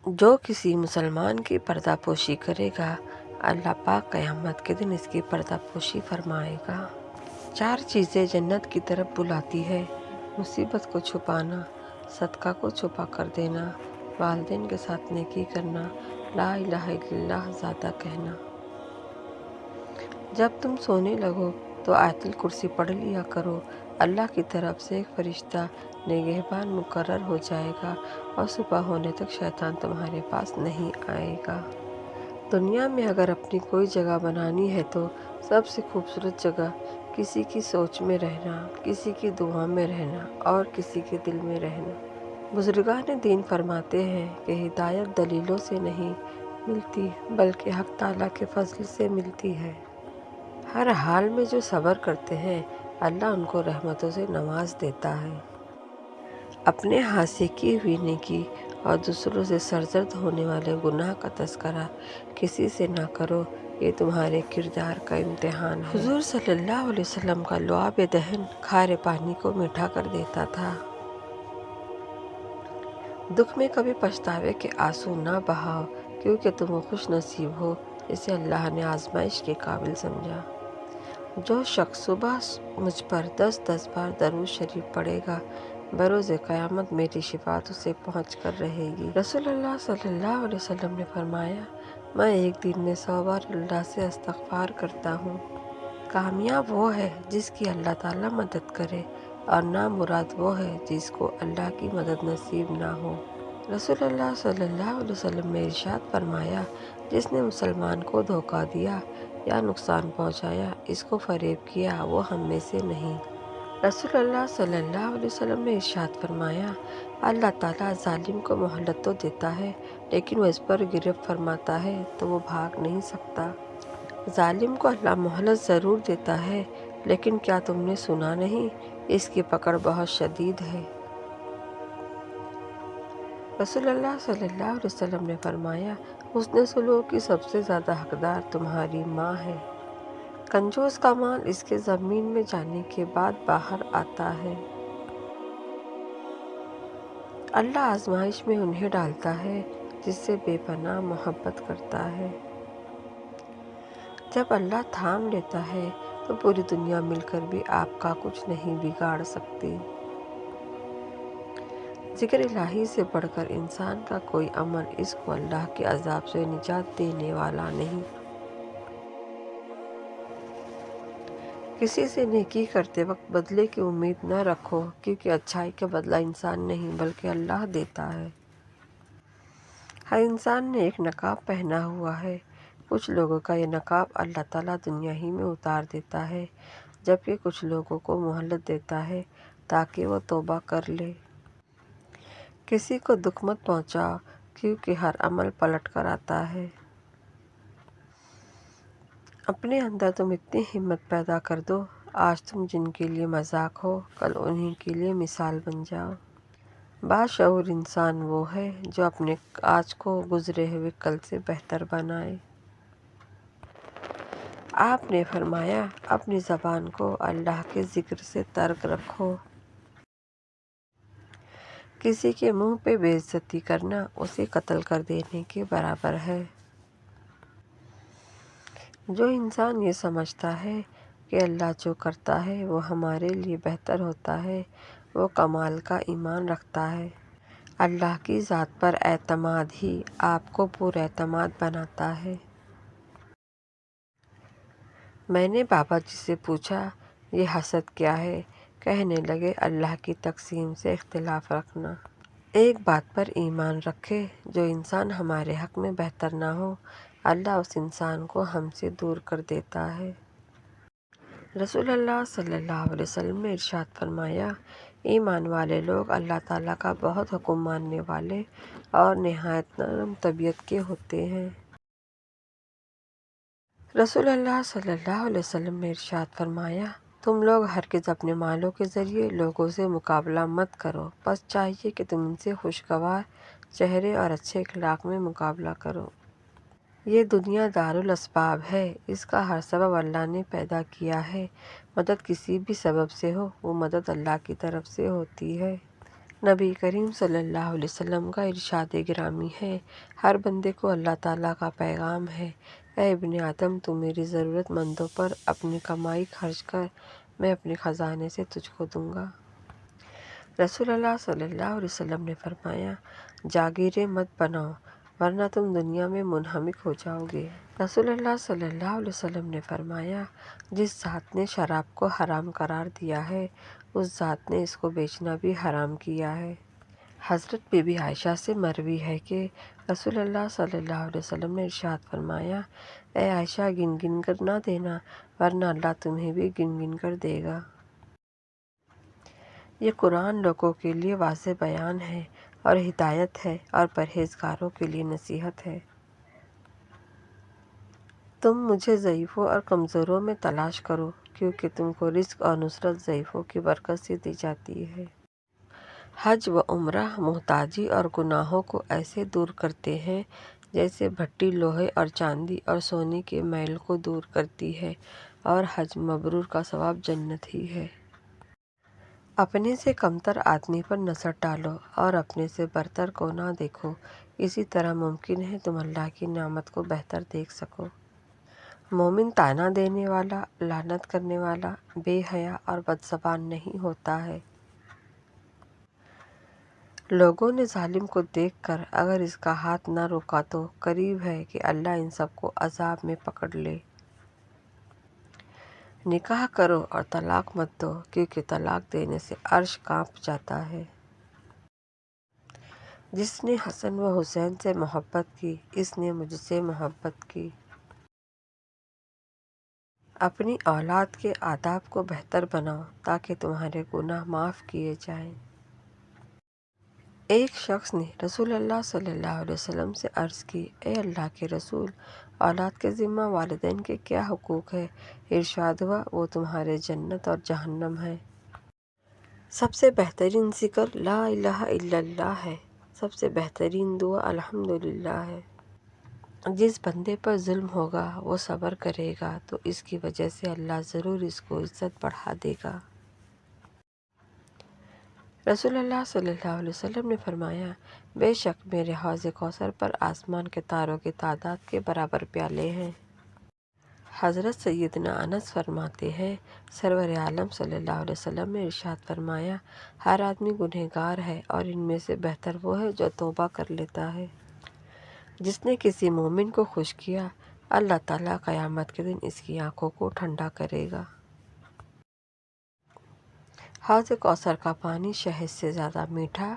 جو کسی مسلمان کی پردہ پوشی کرے گا اللہ پاک قیامت کے دن اس کی پردہ پوشی فرمائے گا۔ 4 چیزیں جنت کی طرف بلاتی ہے: مصیبت کو چھپانا، صدقہ کو چھپا کر دینا، والدین کے ساتھ نیکی کرنا، لا الہ الا اللہ زیادہ کہنا۔ جب تم سونے لگو تو آیت الکرسی پڑھ لیا کرو، اللہ کی طرف سے ایک فرشتہ نگہبان مقرر ہو جائے گا اور صبح ہونے تک شیطان تمہارے پاس نہیں آئے گا۔ دنیا میں اگر اپنی کوئی جگہ بنانی ہے تو سب سے خوبصورت جگہ کسی کی سوچ میں رہنا، کسی کی دعا میں رہنا اور کسی کے دل میں رہنا۔ بزرگان دین فرماتے ہیں کہ ہدایت دلیلوں سے نہیں ملتی بلکہ حق تعالیٰ کے فضل سے ملتی ہے۔ ہر حال میں جو صبر کرتے ہیں اللہ ان کو رحمتوں سے نواز دیتا ہے۔ اپنے ہاتھ سے کی ہوئی نیکی اور دوسروں سے سرزد ہونے والے گناہ کا تذکرہ کسی سے نہ کرو، یہ تمہارے کردار کا امتحان ہے۔ حضور صلی اللہ علیہ وسلم کا لعاب دہن کھارے پانی کو میٹھا کر دیتا تھا۔ دکھ میں کبھی پچھتاوے کے آنسو نہ بہاؤ کیونکہ تم وہ خوش نصیب ہو جسے اللہ نے آزمائش کے قابل سمجھا۔ جو شخص صبح مجھ پر 10 بار درود شریف پڑھے گا بروز قیامت میری شفاعت اسے پہنچ کر رہے گی۔ رسول اللہ صلی اللہ علیہ وسلم نے فرمایا، میں ایک دن میں 100 بار اللہ سے استغفار کرتا ہوں۔ کامیاب وہ ہے جس کی اللہ تعالیٰ مدد کرے اور نامراد وہ ہے جس کو اللہ کی مدد نصیب نہ ہو۔ رسول اللہ صلی اللہ علیہ وسلم نے ارشاد فرمایا، جس نے مسلمان کو دھوکہ دیا یا نقصان پہنچایا، اس کو فریب کیا، وہ ہم میں سے نہیں۔ رسول اللہ صلی اللہ علیہ وسلم نے ارشاد فرمایا، اللہ تعالیٰ ظالم کو مہلت تو دیتا ہے لیکن وہ اس پر گرفت فرماتا ہے تو وہ بھاگ نہیں سکتا۔ ظالم کو اللہ مہلت ضرور دیتا ہے لیکن کیا تم نے سنا نہیں، اس کی پکڑ بہت شدید ہے۔ رسول اللہ صلی اللہ علیہ وسلم نے فرمایا، حسن سلوک کی سب سے زیادہ حقدار تمہاری ماں ہے۔ کنجوس کا مال اس کے زمین میں جانے کے بعد باہر آتا ہے۔ اللہ آزمائش میں انہیں ڈالتا ہے جس سے بے پناہ محبت کرتا ہے۔ جب اللہ تھام لیتا ہے تو پوری دنیا مل کر بھی آپ کا کچھ نہیں بگاڑ سکتی۔ ذکر الہی سے بڑھ کر انسان کا کوئی عمل اس کو اللہ کے عذاب سے نجات دینے والا نہیں۔ کسی سے نیکی کرتے وقت بدلے کی امید نہ رکھو کیونکہ اچھائی کا بدلہ انسان نہیں بلکہ اللہ دیتا ہے۔ ہر انسان نے ایک نقاب پہنا ہوا ہے، کچھ لوگوں کا یہ نقاب اللہ تعالیٰ دنیا ہی میں اتار دیتا ہے جبکہ کچھ لوگوں کو مہلت دیتا ہے تاکہ وہ توبہ کر لے۔ کسی کو دکھ مت پہنچاؤ کیونکہ ہر عمل پلٹ کر آتا ہے۔ اپنے اندر تم اتنی ہمت پیدا کر دو، آج تم جن کے لیے مذاق ہو کل انہی کے لیے مثال بن جاؤ۔ باشعور انسان وہ ہے جو اپنے آج کو گزرے ہوئے کل سے بہتر بنائے۔ آپ نے فرمایا، اپنی زبان کو اللہ کے ذکر سے ترک رکھو۔ کسی کے منہ پہ بے عزتی کرنا اسے قتل کر دینے کے برابر ہے۔ جو انسان یہ سمجھتا ہے کہ اللہ جو کرتا ہے وہ ہمارے لیے بہتر ہوتا ہے، وہ کمال کا ایمان رکھتا ہے۔ اللہ کی ذات پر اعتماد ہی آپ کو پر اعتماد بناتا ہے۔ میں نے بابا جی سے پوچھا، یہ حسد کیا ہے؟ کہنے لگے، اللہ کی تقسیم سے اختلاف رکھنا۔ ایک بات پر ایمان رکھے، جو انسان ہمارے حق میں بہتر نہ ہو اللہ اس انسان کو ہم سے دور کر دیتا ہے۔ رسول اللہ صلی اللہ علیہ وسلم نے ارشاد فرمایا، ایمان والے لوگ اللہ تعالیٰ کا بہت حکم ماننے والے اور نہایت نرم طبیعت کے ہوتے ہیں۔ رسول اللہ صلی اللہ علیہ وسلم نے ارشاد فرمایا، تم لوگ ہرگز اپنے مالوں کے ذریعے لوگوں سے مقابلہ مت کرو، بس چاہیے کہ تم ان سے خوشگوار چہرے اور اچھے اخلاق میں مقابلہ کرو۔ یہ دنیا دارالاسباب ہے، اس کا ہر سبب اللہ نے پیدا کیا ہے۔ مدد کسی بھی سبب سے ہو، وہ مدد اللہ کی طرف سے ہوتی ہے۔ نبی کریم صلی اللہ علیہ وسلم کا ارشاد گرامی ہے، ہر بندے کو اللہ تعالیٰ کا پیغام ہے، اے ابن آدم تو میری ضرورت مندوں پر اپنی کمائی خرچ کر، میں اپنے خزانے سے تجھ کو دوں گا۔ رسول اللہ صلی اللہ علیہ وسلم نے فرمایا، جاگیریں مت بناؤ ورنہ تم دنیا میں منہمک ہو جاؤ گے۔ رسول اللہ صلی اللہ علیہ وسلم نے فرمایا، جس ذات نے شراب کو حرام قرار دیا ہے اس ذات نے اس کو بیچنا بھی حرام کیا ہے۔ حضرت بی بی عائشہ سے مروی ہے کہ رسول اللہ صلی اللہ علیہ وسلم نے ارشاد فرمایا، اے عائشہ گن گن کر نہ دینا ورنہ اللہ تمہیں بھی گن گن کر دے گا۔ یہ قرآن لوگوں کے لیے واضح بیان ہے اور ہدایت ہے اور پرہیزگاروں کے لیے نصیحت ہے۔ تم مجھے ضعیفوں اور کمزوروں میں تلاش کرو کیونکہ تم کو رزق اور نصرت ضعیفوں کی برکت سے دی جاتی ہے۔ حج و عمرہ محتاجی اور گناہوں کو ایسے دور کرتے ہیں جیسے بھٹی لوہے اور چاندی اور سونے کے میل کو دور کرتی ہے، اور حج مبرور کا ثواب جنت ہی ہے۔ اپنے سے کمتر آدمی پر نظر ڈالو اور اپنے سے برتر کو نہ دیکھو، اسی طرح ممکن ہے تم اللہ کی نعمت کو بہتر دیکھ سکو۔ مومن طعنہ دینے والا، لعنت کرنے والا، بے حیا اور بدزبان نہیں ہوتا ہے۔ لوگوں نے ظالم کو دیکھ کر اگر اس کا ہاتھ نہ روکا تو قریب ہے کہ اللہ ان سب کو عذاب میں پکڑ لے۔ نکاح کرو اور طلاق مت دو کیونکہ طلاق دینے سے عرش کانپ جاتا ہے۔ جس نے حسن و حسین سے محبت کی اس نے مجھ سے محبت کی۔ اپنی اولاد کے آداب کو بہتر بناؤ تاکہ تمہارے گناہ معاف کیے جائیں۔ ایک شخص نے رسول اللہ صلی اللہ علیہ وسلم سے عرض کی، اے اللہ کے رسول، اولاد کے ذمہ والدین کے کیا حقوق ہے؟ ارشاد ہوا، وہ تمہارے جنت اور جہنم ہے۔ سب سے بہترین ذکر لا الہ الا اللہ ہے، سب سے بہترین دعا الحمدللہ ہے۔ جس بندے پر ظلم ہوگا وہ صبر کرے گا تو اس کی وجہ سے اللہ ضرور اس کو عزت بڑھا دے گا۔ رسول اللہ صلی اللہ علیہ وسلم نے فرمایا، بے شک میرے حوض کوثر پر آسمان کے تاروں کی تعداد کے برابر پیالے ہیں۔ حضرت سیدنا انس فرماتے ہیں، سرور عالم صلی اللہ علیہ وسلم نے ارشاد فرمایا، ہر آدمی گنہگار ہے اور ان میں سے بہتر وہ ہے جو توبہ کر لیتا ہے۔ جس نے کسی مومن کو خوش کیا، اللہ تعالیٰ قیامت کے دن اس کی آنکھوں کو ٹھنڈا کرے گا۔ حوض کوثر کا پانی شہد سے زیادہ میٹھا،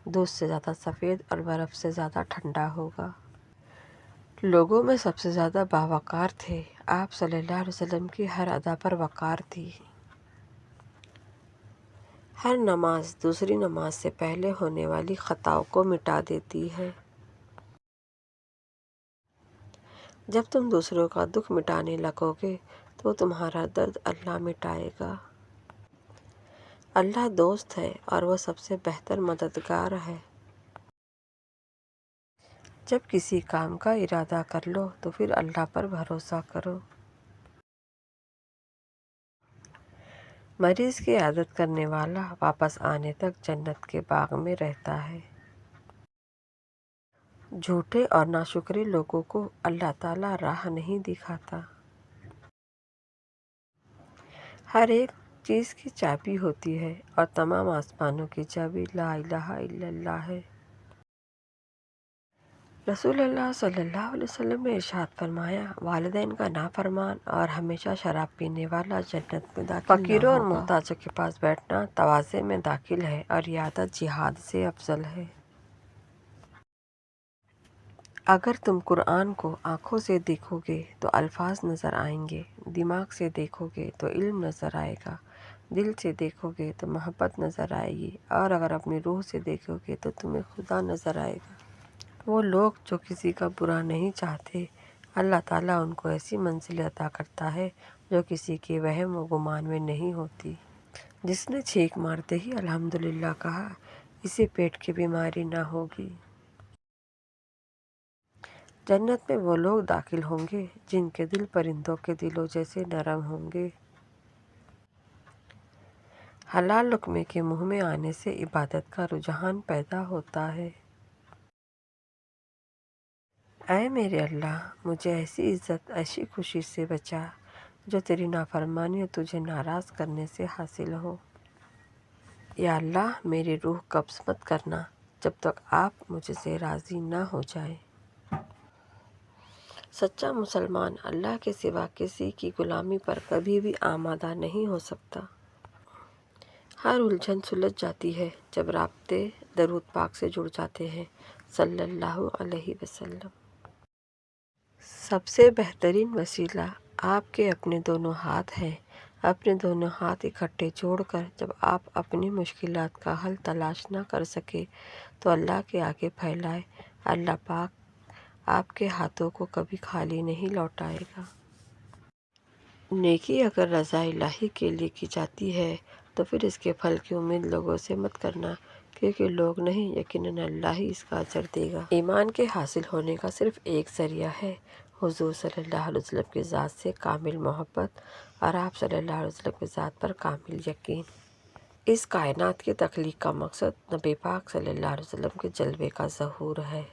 دودھ سے زیادہ سفید اور برف سے زیادہ ٹھنڈا ہوگا۔ لوگوں میں سب سے زیادہ باوقار تھے، آپ صلی اللہ علیہ وسلم کی ہر ادا پر وقار تھی۔ ہر نماز دوسری نماز سے پہلے ہونے والی خطاؤں کو مٹا دیتی ہے۔ جب تم دوسروں کا دکھ مٹانے لگو گے تو تمہارا درد اللہ مٹائے گا۔ اللہ دوست ہے اور وہ سب سے بہتر مددگار ہے۔ جب کسی کام کا ارادہ کر لو تو پھر اللہ پر بھروسہ کرو۔ مریض کی عیادت کرنے والا واپس آنے تک جنت کے باغ میں رہتا ہے۔ جھوٹے اور ناشکرے لوگوں کو اللہ تعالیٰ راہ نہیں دکھاتا۔ ہر ایک چیز کی چابی ہوتی ہے اور تمام آسمانوں کی چابی لا الہ الا اللہ ہے۔ رسول اللہ صلی اللہ علیہ وسلم نے ارشاد فرمایا، والدین کا نافرمان اور ہمیشہ شراب پینے والا جنت میں داخل نہ ہوگا۔ فقیروں اور محتاجوں کے پاس بیٹھنا تواضع میں داخل ہے اور یہ عادت جہاد سے افضل ہے۔ اگر تم قرآن کو آنکھوں سے دیکھو گے تو الفاظ نظر آئیں گے، دماغ سے دیکھو گے تو علم نظر آئے گا، دل سے دیکھو گے تو محبت نظر آئے گی، اور اگر اپنی روح سے دیکھو گے تو تمہیں خدا نظر آئے گا۔ وہ لوگ جو کسی کا برا نہیں چاہتے، اللہ تعالیٰ ان کو ایسی منزل عطا کرتا ہے جو کسی کے وہم و گمان میں نہیں ہوتی۔ جس نے چھینک مارتے ہی الحمدللہ کہا، اسے پیٹ کی بیماری نہ ہوگی۔ جنت میں وہ لوگ داخل ہوں گے جن کے دل پرندوں کے دلوں جیسے نرم ہوں گے۔ حلال لقمے کے منہ میں آنے سے عبادت کا رجحان پیدا ہوتا ہے۔ اے میرے اللہ، مجھے ایسی عزت، ایسی خوشی سے بچا جو تیری نافرمانی اور تجھے ناراض کرنے سے حاصل ہو۔ یا اللہ، میری روح قبض مت کرنا جب تک آپ مجھ سے راضی نہ ہو جائیں۔ سچا مسلمان اللہ کے سوا کسی کی غلامی پر کبھی بھی آمادہ نہیں ہو سکتا۔ ہر الجھن سلجھ جاتی ہے جب رابطے درود پاک سے جڑ جاتے ہیں صلی اللہ علیہ وسلم۔ سب سے بہترین وسیلہ آپ کے اپنے دونوں ہاتھ ہیں۔ اپنے دونوں ہاتھ اکٹھے جوڑ کر جب آپ اپنی مشکلات کا حل تلاش نہ کر سکے تو اللہ کے آگے پھیلائے۔ اللہ پاک آپ کے ہاتھوں کو کبھی خالی نہیں لوٹائے گا۔ نیکی اگر رضا الہی کے لیے کی جاتی ہے تو پھر اس کے پھل کی امید لوگوں سے مت کرنا، کیونکہ لوگ نہیں، یقیناً اللہ ہی اس کا اجر دے گا۔ ایمان کے حاصل ہونے کا صرف ایک ذریعہ ہے، حضور صلی اللہ علیہ وسلم کی ذات سے کامل محبت اور آپ صلی اللہ علیہ وسلم کی ذات پر کامل یقین۔ اس کائنات کی تخلیق کا مقصد نبی پاک صلی اللہ علیہ وسلم کے جلوے کا ظہور ہے۔